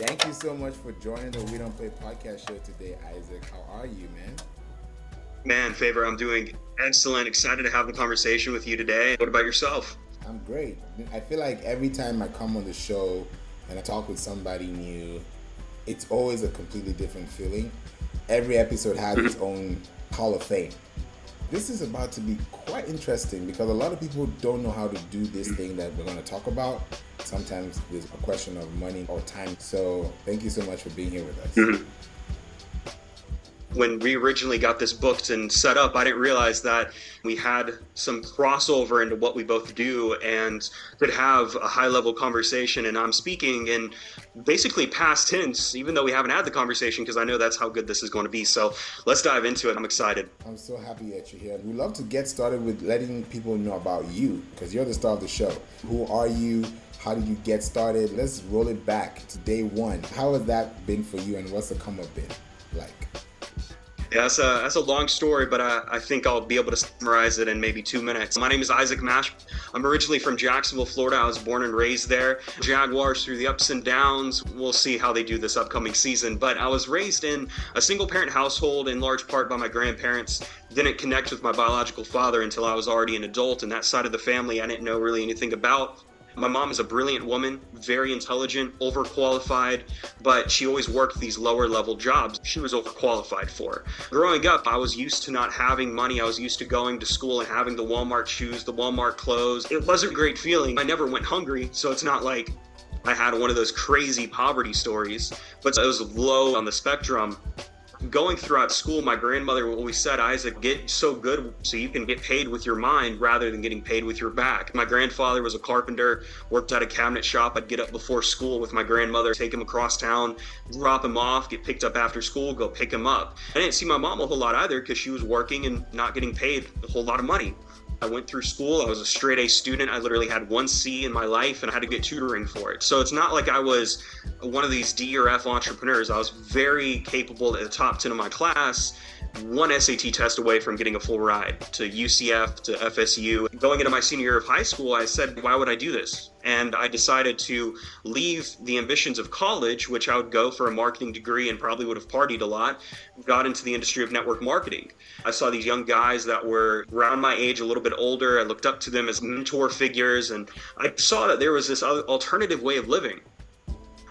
Thank you so much for joining the We Don't Play podcast show today, Isaac. How are you, man? Man, Favor, I'm doing excellent. Excited to have the conversation with you today. What about yourself? I'm great. I feel like every time I come on the show and I talk with somebody new, it's always a completely different feeling. Every episode has its own Hall of Fame. This is about to be quite interesting because a lot of people don't know how to do this thing that we're going to talk about. Sometimes there's a question of money or time. So thank you so much for being here with us. When we originally got this booked and set up, I didn't realize that we had some crossover into what we both do and could have a high-level conversation. And I'm speaking in basically past tense, even though we haven't had the conversation, because I know that's how good this is going to be. So let's dive into it. I'm excited. I'm so happy that you're here. We'd love to get started with letting people know about you, because you're the star of the show. Who are you? How did you get started? Let's roll it back to day one. How has that been for you, and what's the come up been like? Yeah, that's a long story, but I think I'll be able to summarize it in maybe 2 minutes. My name is Isaac Mashman. I'm originally from Jacksonville, Florida. I was born and raised there. Jaguars through the ups and downs. We'll see how they do this upcoming season. But I was raised in a single-parent household in large part by my grandparents. Didn't connect with my biological father until I was already an adult, and that side of the family I didn't know really anything about. My mom is a brilliant woman, very intelligent, overqualified, but she always worked these lower level jobs she was overqualified for. Growing up, I was used to not having money. I was used to going to school and having the Walmart shoes, the Walmart clothes. It wasn't a great feeling. I never went hungry, so it's not like I had one of those crazy poverty stories, but it was low on the spectrum. Going throughout school, my grandmother always said, Isaac, get so good so you can get paid with your mind rather than getting paid with your back. My grandfather was a carpenter, worked at a cabinet shop. I'd get up before school with my grandmother, take him across town, drop him off, get picked up after school, go pick him up. I didn't see my mom a whole lot either because she was working and not getting paid a whole lot of money. I went through school. I was a straight A student. I literally had 1 C in my life and I had to get tutoring for it. So it's not like I was one of these D or F entrepreneurs. I was very capable at the top 10 of my class, 1 SAT test away from getting a full ride to UCF, to FSU. Going into my senior year of high school, I said, why would I do this? And I decided to leave the ambitions of college, which I would go for a marketing degree and probably would have partied a lot, got into the industry of network marketing. I saw these young guys that were around my age, a little bit older. I looked up to them as mentor figures, and I saw that there was this alternative way of living.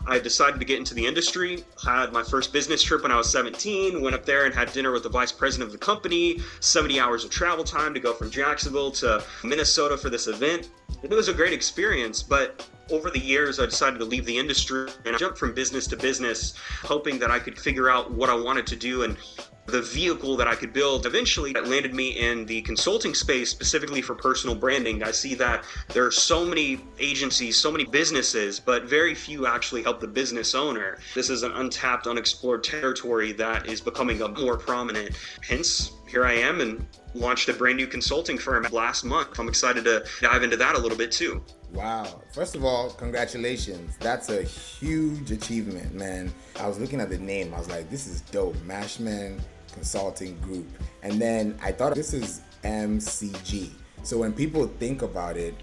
I decided to get into the industry, had my first business trip when I was 17, went up there and had dinner with the vice president of the company, 70 hours of travel time to go from Jacksonville to Minnesota for this event. It was a great experience, but over the years, I decided to leave the industry and I jumped from business to business, hoping that I could figure out what I wanted to do and the vehicle that I could build. Eventually, that landed me in the consulting space, specifically for personal branding. I see that there are so many agencies, so many businesses, but very few actually help the business owner. This is an untapped, unexplored territory that is becoming more prominent. Hence, here I am and launched a brand new consulting firm last month. I'm excited to dive into that a little bit too. Wow. First of all, congratulations. That's a huge achievement, man. I was looking at the name. I was like, this is dope. Mashman Consulting Group. And then I thought this is MCG. So when people think about it,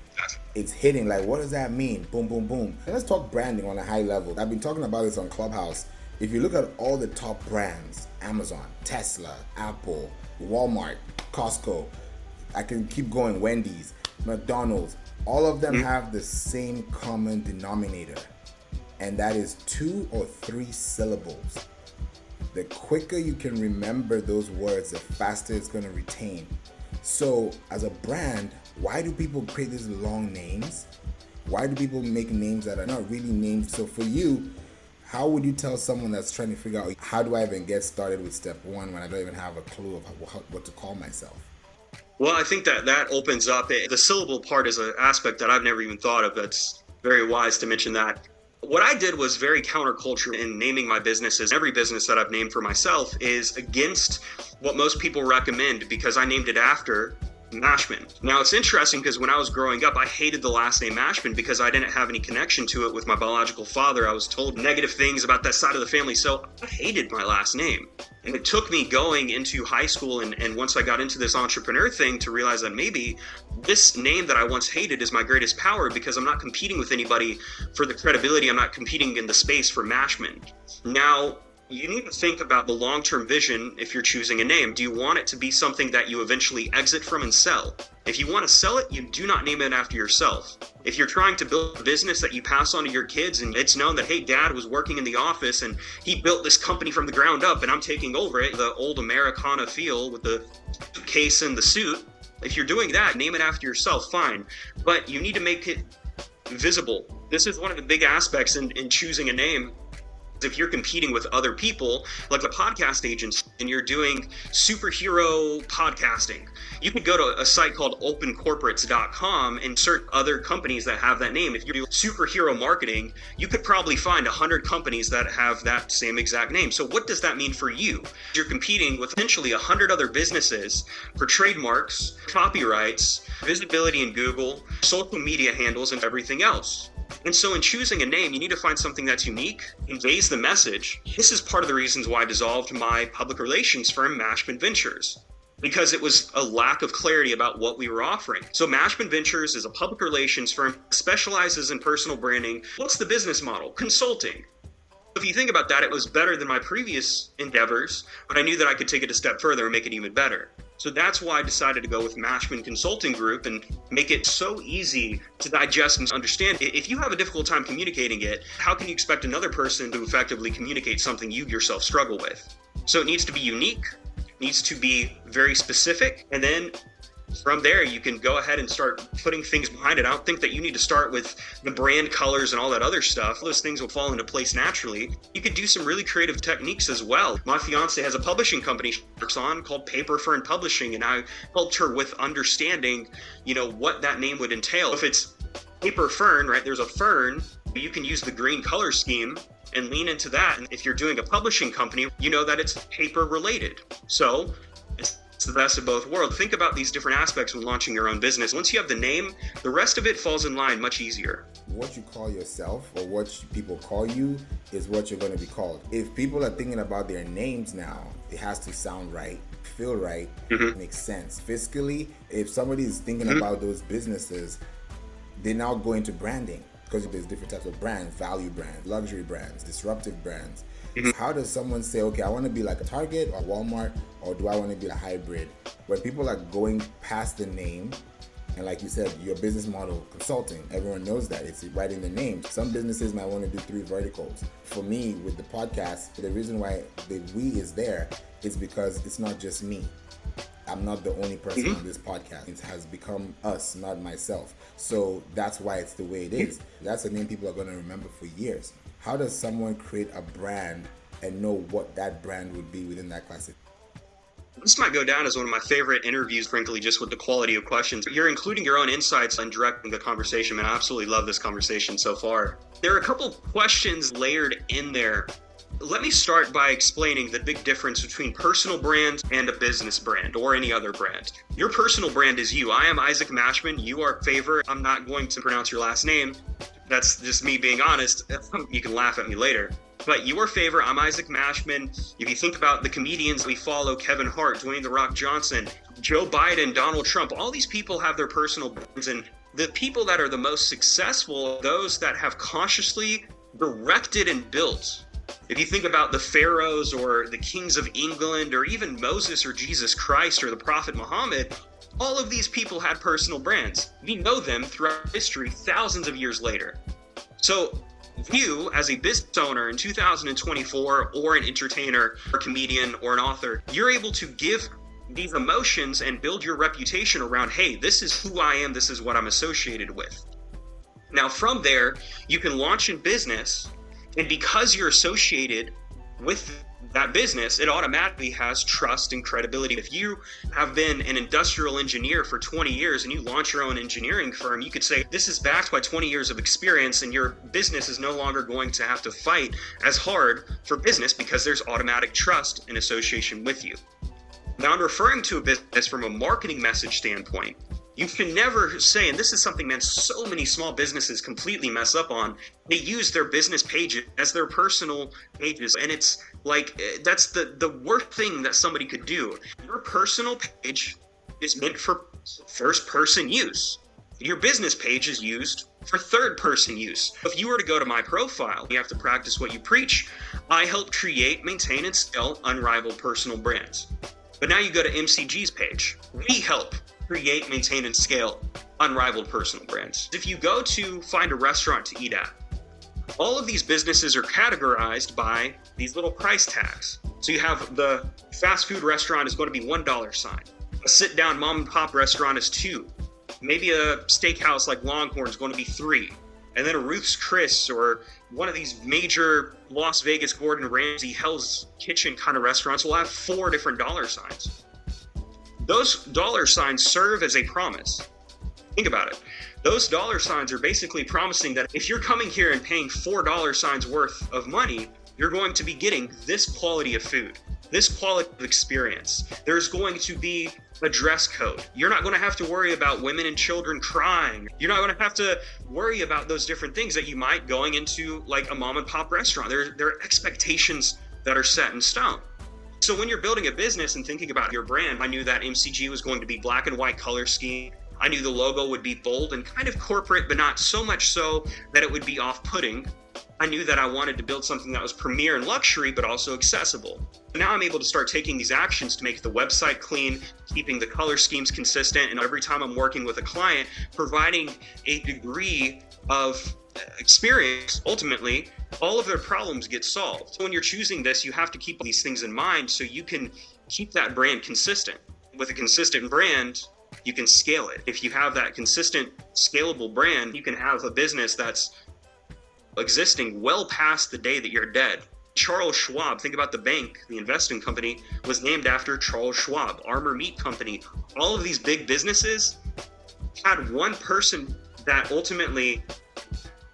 it's hitting like, what does that mean? Boom, boom, boom. And let's talk branding on a high level. I've been talking about this on Clubhouse. If you look at all the top brands, Amazon, Tesla, Apple, Walmart, Costco, I can keep going, Wendy's, McDonald's, all of them have the same common denominator, and that is 2 or 3 syllables. The quicker you can remember those words, the faster it's going to retain. So as a brand, why do people create these long names? Why do people make names that are not really names? So for you, how would you tell someone that's trying to figure out, how do I even get started with step 1 when I don't even have a clue of what to call myself? Well, I think that opens up, the syllable part is an aspect that I've never even thought of. That's very wise to mention that. What I did was very counterculture in naming my businesses. Every business that I've named for myself is against what most people recommend because I named it after Mashman. Now, it's interesting because when I was growing up, I hated the last name Mashman because I didn't have any connection to it with my biological father. I was told negative things about that side of the family, so I hated my last name. And it took me going into high school and once I got into this entrepreneur thing to realize that maybe this name that I once hated is my greatest power because I'm not competing with anybody for the credibility. I'm not competing in the space for Mashman. Now, you need to think about the long-term vision if you're choosing a name. Do you want it to be something that you eventually exit from and sell? If you want to sell it, you do not name it after yourself. If you're trying to build a business that you pass on to your kids and it's known that, hey, dad was working in the office and he built this company from the ground up and I'm taking over it, the old Americana feel with the case and the suit. If you're doing that, name it after yourself, fine. But you need to make it visible. This is one of the big aspects in choosing a name. If you're competing with other people, like the podcast agents, and you're doing superhero podcasting, you could go to a site called opencorporates.com and search other companies that have that name. If you do superhero marketing, you could probably find 100 companies that have that same exact name. So what does that mean for you? You're competing with potentially 100 other businesses for trademarks, copyrights, visibility in Google, social media handles, and everything else. And so in choosing a name, you need to find something that's unique, conveys the message. This is part of the reasons why I dissolved my public relations firm, Mashman Ventures, because it was a lack of clarity about what we were offering. So Mashman Ventures is a public relations firm, specializes in personal branding. What's the business model? Consulting. If you think about that, it was better than my previous endeavors, but I knew that I could take it a step further and make it even better. So that's why I decided to go with Mashman Consulting Group and make it so easy to digest and understand. If you have a difficult time communicating it, how can you expect another person to effectively communicate something you yourself struggle with? So it needs to be unique, needs to be very specific, and then from there, you can go ahead and start putting things behind it. I don't think that you need to start with the brand colors and all that other stuff. Those things will fall into place naturally. You could do some really creative techniques as well. My fiance has a publishing company she works on called Paper Fern Publishing, and I helped her with understanding, what that name would entail. If it's Paper Fern, right, there's a fern, you can use the green color scheme and lean into that. And if you're doing a publishing company, you know that it's paper related. So it's the best of both worlds. Think about these different aspects when launching your own business. Once you have the name, the rest of it falls in line much easier. What you call yourself or what people call you is what you're going to be called. If people are thinking about their names now, it has to sound right, feel right, make sense. Fiscally, if somebody is thinking about those businesses, they now go into branding because there's different types of brands, value brands, luxury brands, disruptive brands. How does someone say, okay, I want to be like a Target or Walmart, or do I want to be a hybrid? When people are going past the name, and like you said, your business model, consulting, everyone knows that. It's right in the name. Some businesses might want to do 3 verticals. For me, with the podcast, the reason why the we is there is because it's not just me. I'm not the only person on this podcast. It has become us, not myself. So that's why it's the way it is. That's a name people are going to remember for years. How does someone create a brand and know what that brand would be within that classic? This might go down as one of my favorite interviews, frankly, just with the quality of questions. You're including your own insights and directing the conversation, man. I absolutely love this conversation so far. There are a couple questions layered in there. Let me start by explaining the big difference between personal brand and a business brand or any other brand. Your personal brand is you. I am Isaac Mashman. You are Favor. I'm not going to pronounce your last name. That's just me being honest. You can laugh at me later. But your Favor, I'm Isaac Mashman. If you think about the comedians we follow, Kevin Hart, Dwayne "The Rock" Johnson, Joe Biden, Donald Trump, all these people have their personal brands. And the people that are the most successful, those that have consciously directed and built. If you think about the pharaohs or the kings of England or even Moses or Jesus Christ or the prophet Muhammad, all of these people had personal brands. We know them throughout history thousands of years later. So you, as a business owner in 2024 or an entertainer or comedian or an author, you're able to give these emotions and build your reputation around, hey, this is who I am, this is what I'm associated with. Now from there, you can launch in business, and because you're associated with that business, it automatically has trust and credibility. If you have been an industrial engineer for 20 years and you launch your own engineering firm, you could say, this is backed by 20 years of experience, and your business is no longer going to have to fight as hard for business because there's automatic trust in association with you. Now, I'm referring to a business from a marketing message standpoint. You can never say, and this is something, man, so many small businesses completely mess up on. They use their business pages as their personal pages. And it's like, that's the worst thing that somebody could do. Your personal page is meant for first person use. Your business page is used for third person use. If you were to go to my profile, you have to practice what you preach. I help create, maintain, and scale unrivaled personal brands. But now you go to MCG's page. We help create, maintain, and scale unrivaled personal brands. If you go to find a restaurant to eat at, all of these businesses are categorized by these little price tags. So you have the fast food restaurant is going to be $1 sign. A sit down mom and pop restaurant is $2. Maybe a steakhouse like Longhorn is going to be $3. And then a Ruth's Chris or one of these major Las Vegas Gordon Ramsay Hell's Kitchen kind of restaurants will have 4 different dollar signs. Those dollar signs serve as a promise. Think about it. Those dollar signs are basically promising that if you're coming here and paying $4 signs worth of money, you're going to be getting this quality of food, this quality of experience. There's going to be a dress code. You're not going to have to worry about women and children crying. You're not going to have to worry about those different things that you might going into like a mom and pop restaurant. There are expectations that are set in stone. So when you're building a business and thinking about your brand, I knew that MCG was going to be black and white color scheme. I knew the logo would be bold and kind of corporate, but not so much so that it would be off-putting. I knew that I wanted to build something that was premier and luxury, but also accessible. Now I'm able to start taking these actions to make the website clean, keeping the color schemes consistent, and every time I'm working with a client, providing a degree of experience. Ultimately, all of their problems get solved. So when you're choosing this, you have to keep these things in mind so you can keep that brand consistent. With a consistent brand, you can scale it. If you have that consistent, scalable brand, you can have a business that's existing well past the day that you're dead. Charles Schwab, think about the bank, the investing company, was named after Charles Schwab. Armor Meat Company, all of these big businesses had one person that ultimately,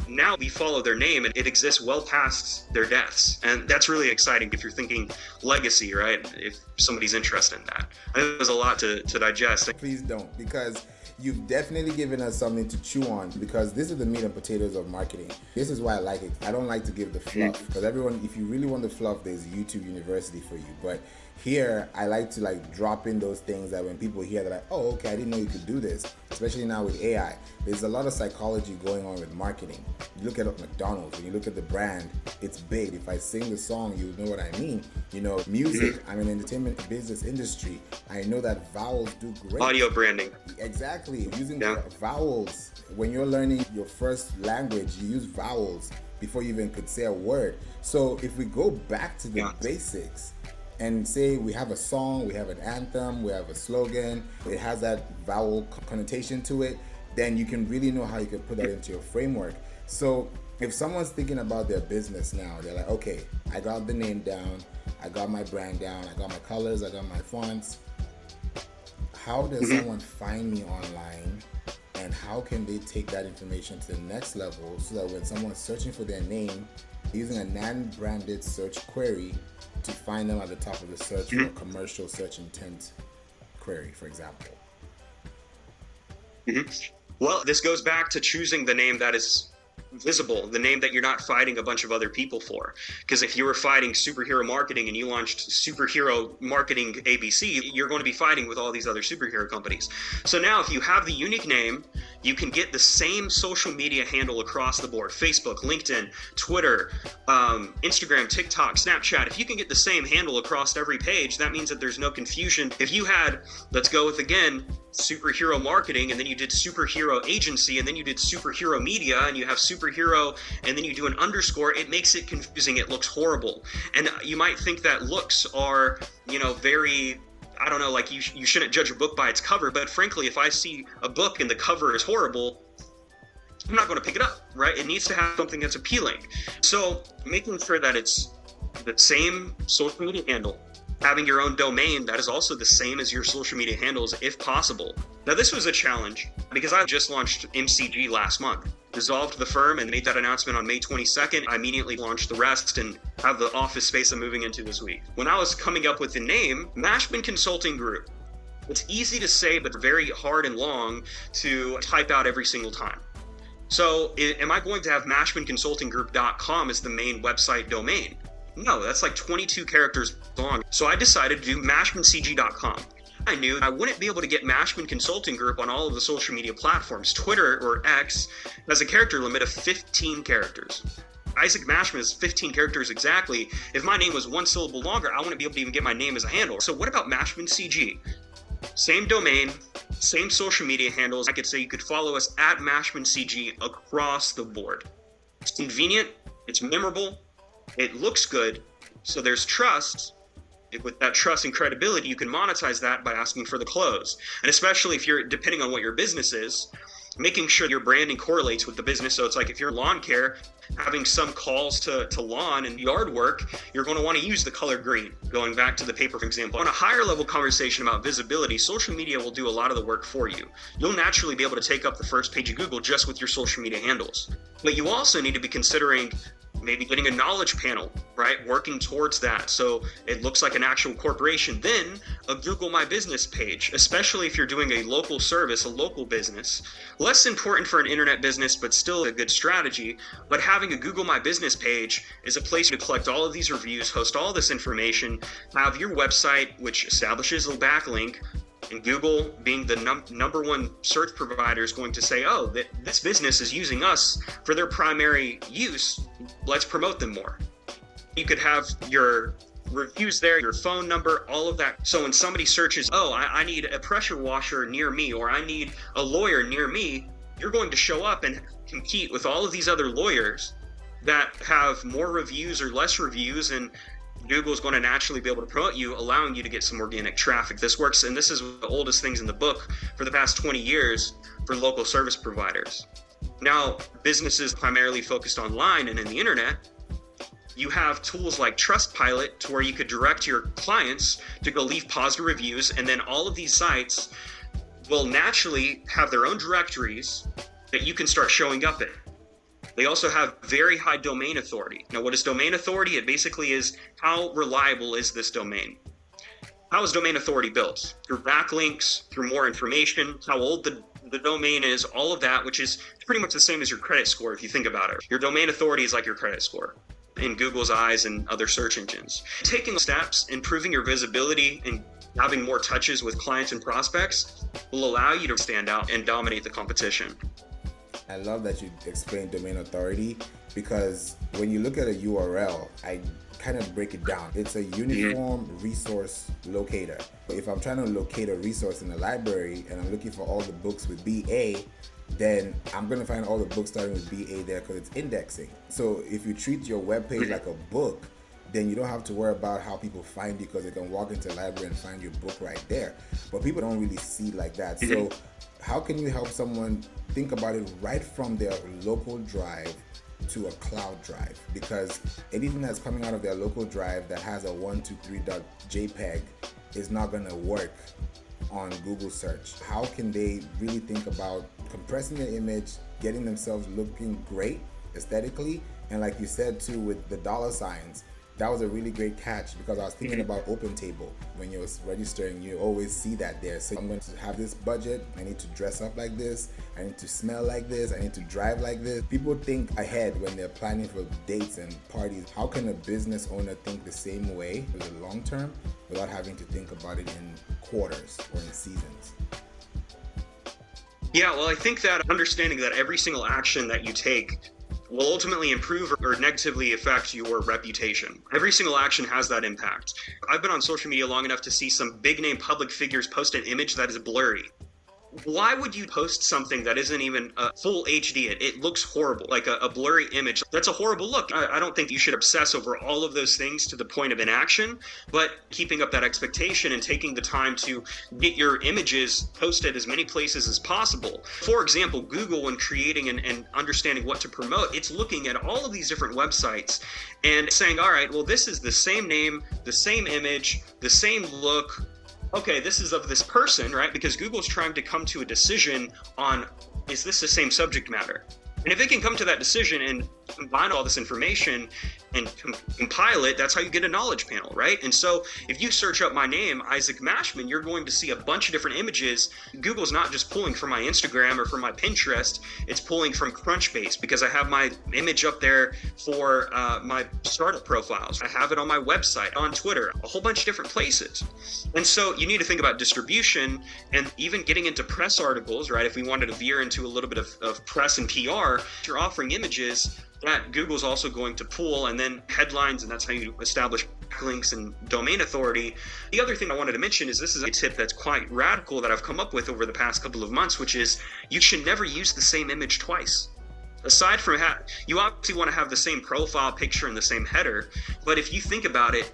now we follow their name and it exists well past their deaths. And that's really exciting if you're thinking legacy, right? If somebody's interested in that. I think there's a lot to digest. Please don't, because you've definitely given us something to chew on, because this is the meat and potatoes of marketing. This is why I like it. I don't like to give the fluff, because everyone, if you really want the fluff, there's YouTube University for you. But here, I like to like drop in those things that when people hear, they're like, oh, okay, I didn't know you could do this. Especially now with AI. There's a lot of psychology going on with marketing. You look at McDonald's, when you look at the brand, it's big. If I sing the song, you know what I mean. You know, music, I'm in the entertainment business industry. I know that vowels do great. Audio branding. Exactly. Using vowels. When you're learning your first language, you use vowels before you even could say a word. So if we go back to the basics, and say we have a song, we have an anthem, we have a slogan, it has that vowel connotation to it, then you can really know how you can put that into your framework. So if someone's thinking about their business now, they're like, okay, I got the name down, I got my brand down, I got my colors, I got my fonts. How does someone find me online, and how can they take that information to the next level so that when someone's searching for their name, using a non-branded search query to find them at the top of the search for a commercial search intent query, for example? Well, this goes back to choosing the name that is visible, the name that you're not fighting a bunch of other people for. Because if you were fighting superhero marketing and you launched superhero marketing ABC, you're going to be fighting with all these other superhero companies. So now if you have the unique name, you can get the same social media handle across the board: Facebook, LinkedIn, Twitter, Instagram, TikTok, Snapchat. If you can get the same handle across every page, that means that there's no confusion. If you had, let's go with again, superhero marketing, and then you did superhero agency, and then you did superhero media, and you have superhero, and then you do an underscore, it makes it confusing. It looks horrible. And you might think that looks are, very, I don't know, like you shouldn't judge a book by its cover, but frankly, if I see a book and the cover is horrible, I'm not going to pick it up, right? It needs to have something that's appealing. So making sure that it's the same social media handle, having your own domain that is also the same as your social media handles if possible. Now, this was a challenge because I just launched MCG last month, dissolved the firm and made that announcement on May 22nd. I immediately launched the rest and have the office space I'm moving into this week. When I was coming up with the name, Mashman Consulting Group, it's easy to say, but very hard and long to type out every single time. So am I going to have mashmanconsultinggroup.com as the main website domain? No, that's like 22 characters long. So I decided to do mashmancg.com. I knew I wouldn't be able to get Mashman Consulting Group on all of the social media platforms. Twitter, or X, has a character limit of 15 characters. Isaac Mashman is 15 characters exactly. If my name was one syllable longer, I wouldn't be able to even get my name as a handle. So what about Mashman CG? Same domain, same social media handles. I could say you could follow us at Mashman CG across the board. It's convenient, it's memorable, it looks good, so there's trust. With that trust and credibility, you can monetize that by asking for the close. And especially if you're, depending on what your business is, making sure your branding correlates with the business. So it's like if you're lawn care, having some calls to lawn and yard work, you're going to want to use the color green. Going back to the paper, for example. On a higher level conversation about visibility, social media will do a lot of the work for you. You'll naturally be able to take up the first page of Google just with your social media handles. But you also need to be considering maybe getting a knowledge panel, right? Working towards that so it looks like an actual corporation. Then a Google My Business page, especially if you're doing a local service, a local business. Less important for an internet business, but still a good strategy. But having a Google My Business page is a place to collect all of these reviews, host all this information, have your website, which establishes a backlink, and Google, being the number one search provider, is going to say, oh, this business is using us for their primary use. Let's promote them more. You could have your reviews there, your phone number, all of that. So when somebody searches, oh, I need a pressure washer near me, or I need a lawyer near me, you're going to show up and compete with all of these other lawyers that have more reviews or less reviews, and Google is going to naturally be able to promote you, allowing you to get some organic traffic. This works, and this is the oldest things in the book for the past 20 years for local service providers. Now, businesses primarily focused online and in the internet, you have tools like Trustpilot to where you could direct your clients to go leave positive reviews, and then all of these sites will naturally have their own directories that you can start showing up in. They also have very high domain authority. Now, what is domain authority? It basically is how reliable is this domain? How is domain authority built? Through backlinks, through more information, how old the domain is, all of that, which is pretty much the same as your credit score if you think about it. Your domain authority is like your credit score in Google's eyes and other search engines. Taking steps, improving your visibility, and having more touches with clients and prospects will allow you to stand out and dominate the competition. I love that you explained domain authority, because when you look at a URL, I kind of break it down. It's a uniform resource locator. If I'm trying to locate a resource in a library and I'm looking for all the books with BA, then I'm going to find all the books starting with BA there because it's indexing. So if you treat your webpage like a book, then you don't have to worry about how people find you, because they can walk into a library and find your book right there. But people don't really see it like that. So how can you help someone think about it right from their local drive to a cloud drive? Because anything that's coming out of their local drive that has a 123.jpg is not going to work on Google search. How can they really think about compressing their image, getting themselves looking great aesthetically? And like you said too, with the dollar signs, that was a really great catch, because I was thinking about Open Table. When you're registering, you always see that there. So I'm going to have this budget, I need to dress up like this, I need to smell like this, I need to drive like this. People think ahead when they're planning for dates and parties. How can a business owner think the same way for the long term without having to think about it in quarters or in seasons? Yeah, well, I think that understanding that every single action that you take will ultimately improve or negatively affect your reputation. Every single action has that impact. I've been on social media long enough to see some big name public figures post an image that is blurry. why would you post something that isn't even a full HD? It looks horrible, like a blurry image. That's a horrible look. I don't think you should obsess over all of those things to the point of inaction, but keeping up that expectation and taking the time to get your images posted as many places as possible. For example, Google, when creating and understanding what to promote, it's looking at all of these different websites and saying, all right, well, this is the same name, the same image, the same look. Okay, this is of this person, right? Because Google's trying to come to a decision on, is this the same subject matter? And if it can come to that decision and combine all this information and compile it, that's how you get a knowledge panel, right? And so if you search up my name, Isaac Mashman, you're going to see a bunch of different images. Google's not just pulling from my Instagram or from my Pinterest, it's pulling from Crunchbase because I have my image up there for my startup profiles. I have it on my website, on Twitter, a whole bunch of different places. And so you need to think about distribution and even getting into press articles, right? If we wanted to veer into a little bit of press and PR, you're offering images that Google's also going to pull, and then headlines, and that's how you establish links and domain authority. The other thing I wanted to mention is this is a tip that's quite radical that I've come up with over the past couple of months, which is you should never use the same image twice. Aside from you obviously want to have the same profile picture and the same header, but if you think about it,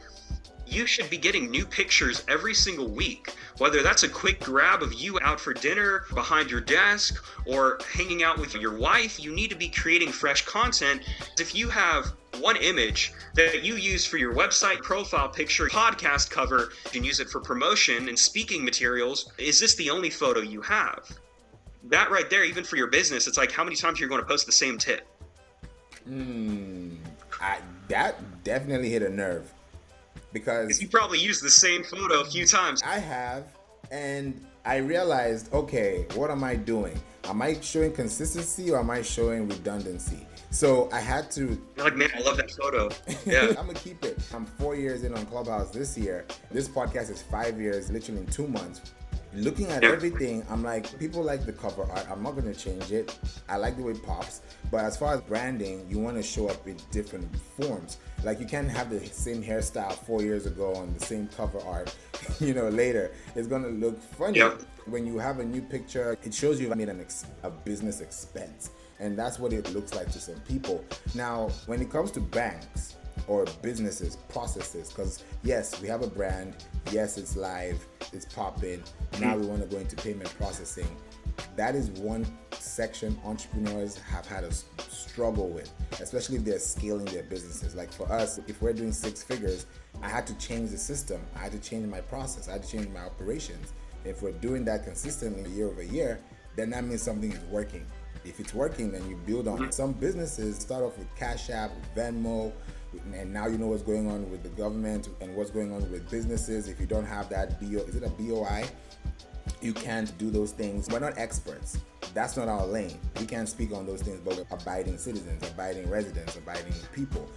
you should be getting new pictures every single week, whether that's a quick grab of you out for dinner behind your desk or hanging out with your wife. You need to be creating fresh content. If you have one image that you use for your website profile picture, podcast cover, you can use it for promotion and speaking materials. Is this the only photo you have? That right there, even for your business, it's like how many times you're going to post the same tip. That definitely hit a nerve. Because you probably used the same photo a few times. I have, and I realized, okay, what am I doing? Am I showing consistency or am I showing redundancy? So I had to... You're like, man, I love that photo. Yeah. I'm going to keep it. I'm 4 years in on Clubhouse this year. This podcast is 5 years, literally in 2 months. Looking at everything, I'm like, people like the cover art. I'm not going to change it. I like the way it pops. But as far as branding, you want to show up in different forms. Like you can't have the same hairstyle 4 years ago on the same cover art, later. It's going to look funny. Yep. When you have a new picture, it shows you made a business expense. And that's what it looks like to some people. Now, when it comes to banks or businesses, processes, because yes, we have a brand. Yes, it's live. It's popping. Now we want to go into payment processing. That is one section entrepreneurs have had a struggle with, especially if they're scaling their businesses. Like for us, if we're doing 6 figures, I had to change the system. I had to change my process. I had to change my operations. If we're doing that consistently year over year, then that means something is working. If it's working, then you build on it. Some businesses start off with Cash App, Venmo, and now you know what's going on with the government and what's going on with businesses. If you don't have that is it a BOI? You can't do those things. We're not experts. That's not our lane. We can't speak on those things, but we're abiding citizens, abiding residents, abiding people.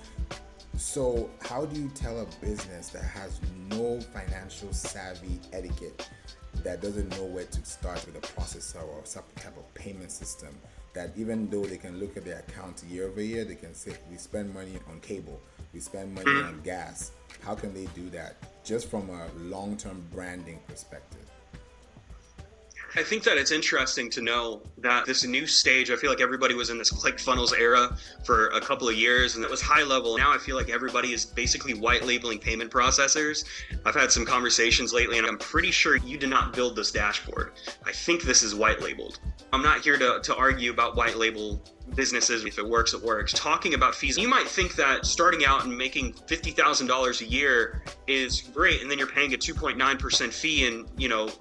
So how do you tell a business that has no financial savvy etiquette, that doesn't know where to start with a processor or some type of payment system, that even though they can look at their account year over year, they can say, we spend money on cable, we spend money on gas. How can they do that just from a long-term branding perspective? I think that it's interesting to know that this new stage, I feel like everybody was in this ClickFunnels era for a couple of years and it was high level. Now I feel like everybody is basically white labeling payment processors. I've had some conversations lately and I'm pretty sure you did not build this dashboard. I think this is white labeled. I'm not here to argue about white label businesses. If it works, it works. Talking about fees, you might think that starting out and making $50,000 a year is great, and then you're paying a 2.9% fee, and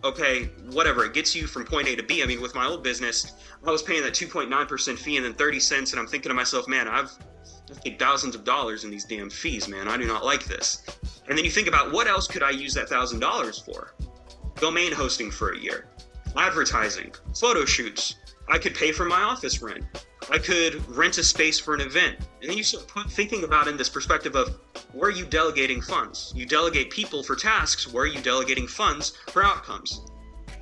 okay, whatever, it gets you from point A to B. I mean, with my old business, I was paying that 2.9% fee and then 30 cents, and I'm thinking to myself, man, I've paid thousands of dollars in these damn fees, man. I do not like this. And then you think about what else could I use that $1,000 for? Domain hosting for a year, advertising, photo shoots. I could pay for my office rent. I could rent a space for an event. And then you start thinking about in this perspective of where are you delegating funds? You delegate people for tasks. Where are you delegating funds for outcomes?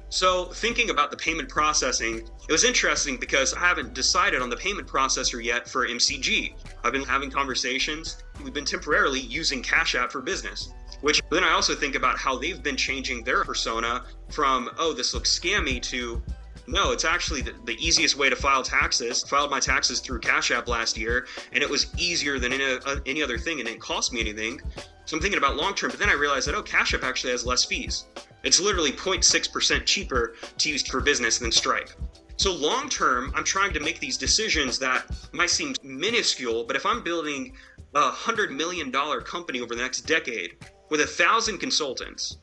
So thinking about the payment processing, it was interesting because I haven't decided on the payment processor yet for MCG. I've been having conversations. We've been temporarily using Cash App for Business, which then I also think about how they've been changing their persona from, oh, this looks scammy to, No, it's actually the easiest way to file taxes. Filed my taxes through Cash App last year, and it was easier than any other thing, and it didn't cost me anything. So I'm thinking about long term, but then I realized that, Cash App actually has less fees. It's literally 0.6% cheaper to use for business than Stripe. So long term, I'm trying to make these decisions that might seem minuscule, but if I'm building a $100 million company over the next decade with 1,000 consultants,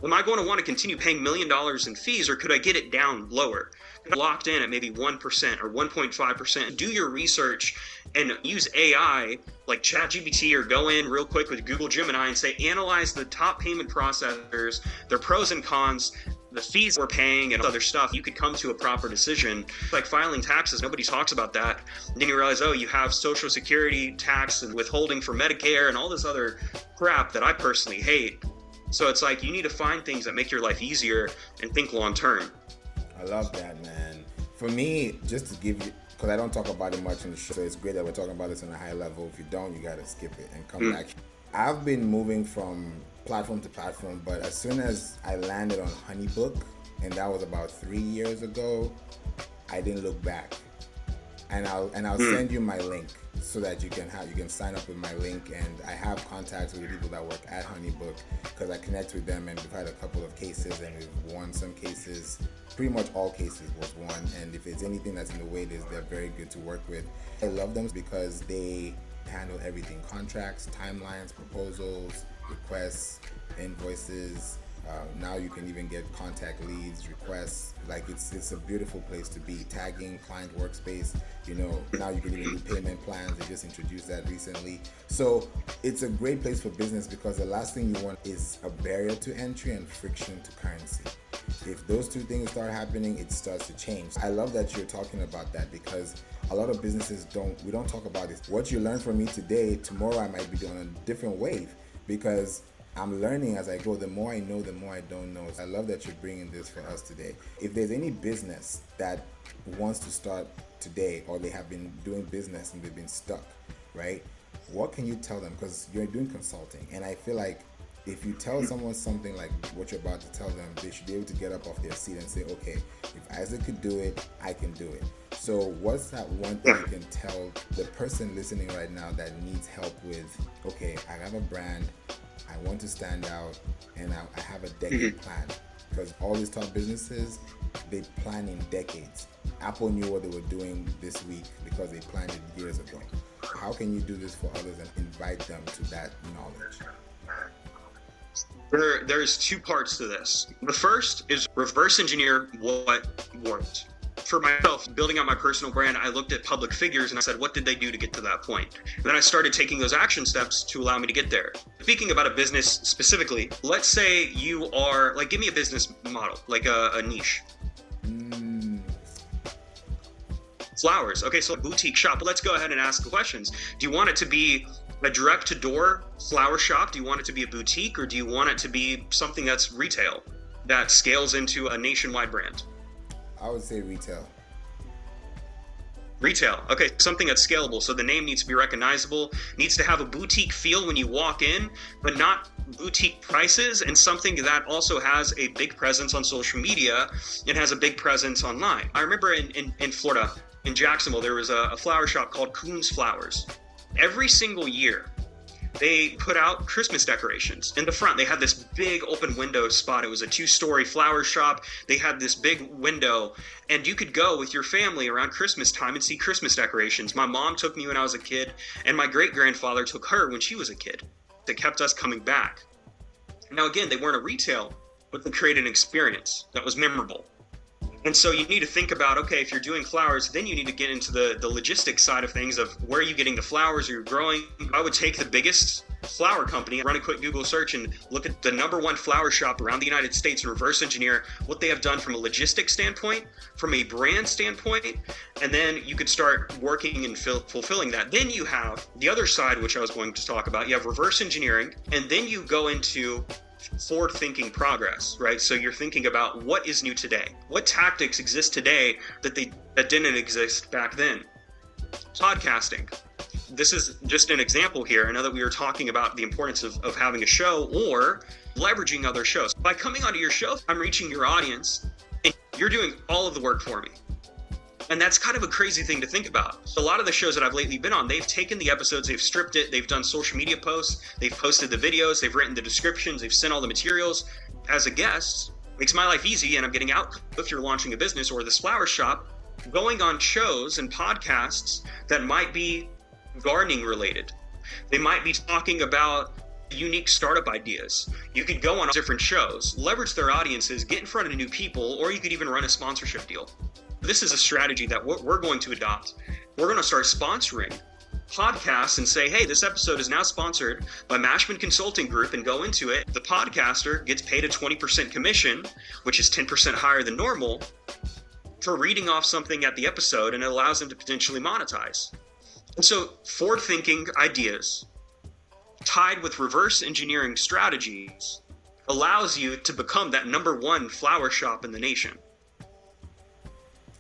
am I going to want to continue paying $1 million in fees, or could I get it down lower? Locked in at maybe 1% or 1.5%. Do your research and use AI like ChatGPT, or go in real quick with Google Gemini and say, analyze the top payment processors, their pros and cons, the fees we're paying, and other stuff. You could come to a proper decision. Like filing taxes, nobody talks about that. And then you realize, you have Social Security tax and withholding for Medicare and all this other crap that I personally hate. So it's like, you need to find things that make your life easier and think long term. I love that, man. For me, just to give you, because I don't talk about it much in the show, so it's great that we're talking about this on a high level. If you don't, you got to skip it and come back. I've been moving from platform to platform, but as soon as I landed on HoneyBook, and that was about 3 years ago, I didn't look back. And I'll send you my link so that you can sign up with my link. And I have contacts with the people that work at HoneyBook, because I connect with them, and we've had a couple of cases, and we've won some cases. Pretty much all cases was won. And if it's anything that's in the way, they're very good to work with. I love them because they handle everything: contracts, timelines, proposals, requests, invoices. Now you can even get contact leads, requests. Like it's a beautiful place to be. Tagging, client workspace. Now you can even do payment plans. They just introduced that recently. So it's a great place for business, because the last thing you want is a barrier to entry and friction to currency. If those two things start happening, it starts to change. I love that you're talking about that, because a lot of businesses we don't talk about this. What you learn from me today, tomorrow I might be doing a different wave, because I'm learning as I go. The more I know, the more I don't know. So I love that you're bringing this for us today. If there's any business that wants to start today, or they have been doing business and they've been stuck, right? What can you tell them? Because you're doing consulting, and I feel like if you tell someone something like what you're about to tell them, they should be able to get up off their seat and say, okay, if Isaac could do it, I can do it. So what's that one thing you can tell the person listening right now that needs help with, okay, I have a brand, I want to stand out, and I have a decade plan? Because all these top businesses, they plan in decades. Apple knew what they were doing this week because they planned it years ago. How can you do this for others and invite them to that knowledge? There's two parts to this. The first is reverse engineer what worked. For myself, building out my personal brand, I looked at public figures and I said, what did they do to get to that point? And then I started taking those action steps to allow me to get there. Speaking about a business specifically, let's say you are, like, give me a business model, like a niche. Flowers. Okay, so a boutique shop. But let's go ahead and ask the questions. Do you want it to be a direct-to-door flower shop? Do you want it to be a boutique, or do you want it to be something that's retail, that scales into a nationwide brand? I would say retail. Retail. Okay, something that's scalable. So the name needs to be recognizable, needs to have a boutique feel when you walk in, but not boutique prices, and something that also has a big presence on social media and has a big presence online. I remember in Florida, in Jacksonville, there was a flower shop called Coons Flowers. Every single year, they put out Christmas decorations. In the front, they had this big open window spot. It was a 2-story flower shop. They had this big window, and you could go with your family around Christmas time and see Christmas decorations. My mom took me when I was a kid, and my great-grandfather took her when she was a kid. It kept us coming back. Now, again, they weren't a retail, but they created an experience that was memorable. And so you need to think about, okay, if you're doing flowers, then you need to get into the logistics side of things, of where are you getting the flowers you're growing. I would take the biggest flower company, run a quick Google search, and look at the #1 flower shop around the United States and reverse engineer what they have done from a logistics standpoint, from a brand standpoint, and then you could start working and fulfilling that. Then you have the other side, which I was going to talk about. You have reverse engineering, and then you go into forward-thinking progress, right? So you're thinking about what is new today, what tactics exist today that didn't exist back then. Podcasting. This is just an example here. I know that we were talking about the importance of having a show or leveraging other shows. By coming onto your show, I'm reaching your audience, and You're doing all of the work for me. And that's kind of a crazy thing to think about. A lot of the shows that I've lately been on, they've taken the episodes, they've stripped it, they've done social media posts, they've posted the videos, they've written the descriptions, they've sent all the materials. As a guest, makes my life easy, and I'm getting out if you're launching a business or this flower shop, going on shows and podcasts that might be gardening related. They might be talking about unique startup ideas. You could go on different shows, leverage their audiences, get in front of new people, or you could even run a sponsorship deal. This is a strategy that we're going to adopt. We're going to start sponsoring podcasts and say, hey, this episode is now sponsored by Mashman Consulting Group, and go into it. The podcaster gets paid a 20% commission, which is 10% higher than normal, for reading off something at the episode, and it allows them to potentially monetize. And so forward-thinking ideas tied with reverse engineering strategies allows you to become that number one flower shop in the nation.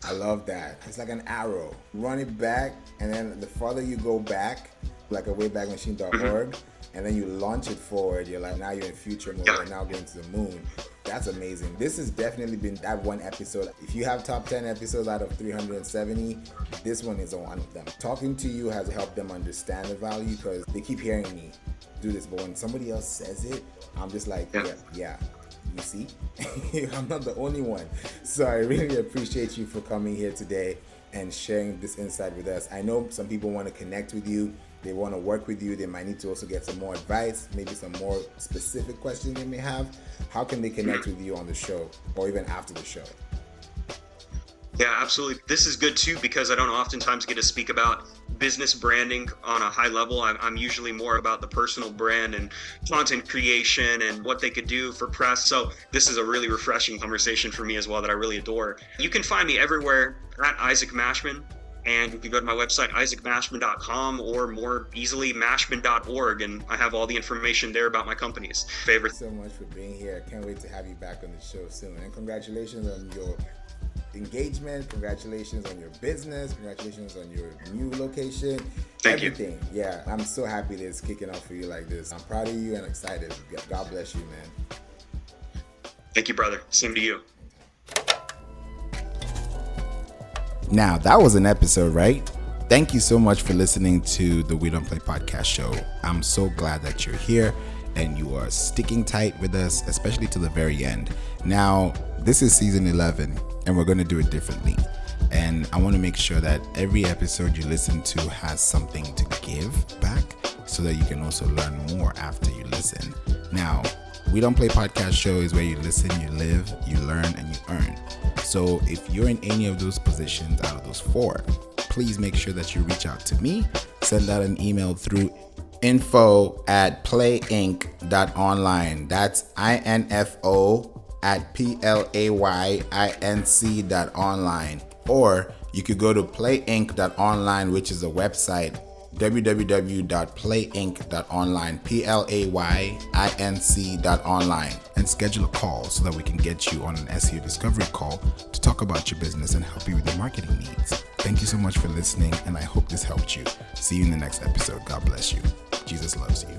I love that. It's like an arrow. Run it back, and then the farther you go back, like a waybackmachine.org, and then you launch it forward, you're like, now you're in future mode, and now going to the moon. That's amazing. This has definitely been that one episode. If you have top 10 episodes out of 370, this one is one of them. Talking to you has helped them understand the value, because they keep hearing me do this, but when somebody else says it, I'm just like, yeah. You see, I'm not the only one. So I really appreciate you for coming here today and sharing this insight with us. I know some people want to connect with you. They want to work with you. They might need to also get some more advice, maybe some more specific questions they may have. How can they connect with you on the show or even after the show? Yeah, absolutely. This is good too, because I don't oftentimes get to speak about business branding on a high level. I'm usually more about the personal brand and content creation and what they could do for press. So this is a really refreshing conversation for me as well that I really adore. You can find me everywhere at Isaac Mashman, and you can go to my website, isaacmashman.com, or more easily, mashman.org, and I have all the information there about my companies. Thank you so much for being here. I can't wait to have you back on the show soon. And congratulations on your engagement, congratulations on your business, congratulations on your new location. Thank Everything. you. Yeah, I'm so happy that it's kicking off for you like this. I'm proud of you and excited. God bless you, man. Thank you, brother. Same to you. Now, that was an episode, right? Thank you so much for listening to the We Don't Play podcast show. I'm so glad that you're here and you are sticking tight with us, especially to the very end. Now, this is season 11, and we're going to do it differently. And I want to make sure that every episode you listen to has something to give back, so that you can also learn more after you listen. Now, We Don't Play podcast show is where you listen, you live, you learn, and you earn. So if you're in any of those positions out of those four, please make sure that you reach out to me. Send out an email through info@playinc.online. That's info@playinc.online. Or you could go to playinc.online, which is a website, www.playinc.online, playinc.online, and schedule a call so that we can get you on an SEO discovery call to talk about your business and help you with your marketing needs. Thank you so much for listening, and I hope this helped you. See you in the next episode. God bless you. Jesus loves you.